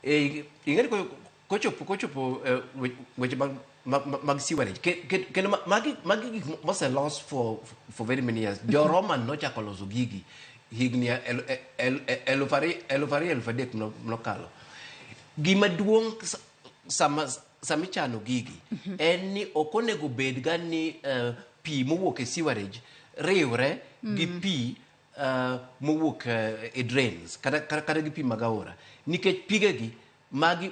ing'eni kochopo weche mag sewerage kendo magi gik moselos for very many years. Jo-Roman nochako loso gigi higni 2000-3000 nokalo. Gima duong' samichano gigi en ni ok onego bed ga ni pi mowuok e sewerage riwre gi pi mowuok e drains kata gi pi mag aora, nikech pigegi magi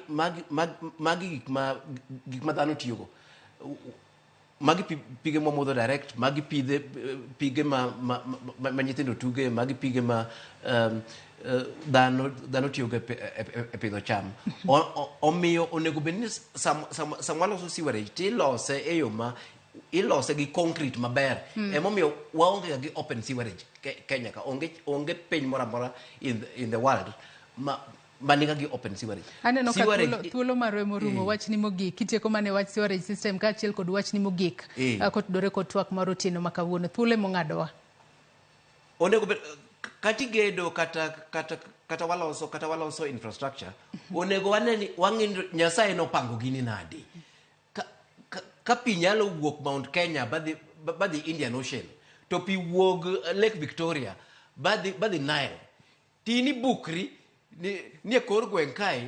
gik ma dhano tiyogo. Magi pige momodho direct, magi pige ma nyithindo tuge, magi pige ma dhano tiyogo e pidho cham. Omiyo onego bed ni sama waloso sewerage tilose e yo ma ilose gi concrete maber. Emomiyo waonge gi open sewerage Kenya ka. Onge piny moro amora in the world maniga gi open sewerage. Aneno ka thuolo marwemo rumo. Wachni mogik kitieko mane wach sewerage system kaachiel kod wachni mogik kotudore kod twak mar otieno ma kawuono. Thuolo mong'adowa. Onego bed katigedo kata waloso infrastructure, onego wang'e Nyasaye nopango gini nade. Ka pi nyalo wuok Mount Kenya badhi Indian Ocean, to pi wuog Lake Victoria badhi Nile, tini bukri ni e kor gweng' kae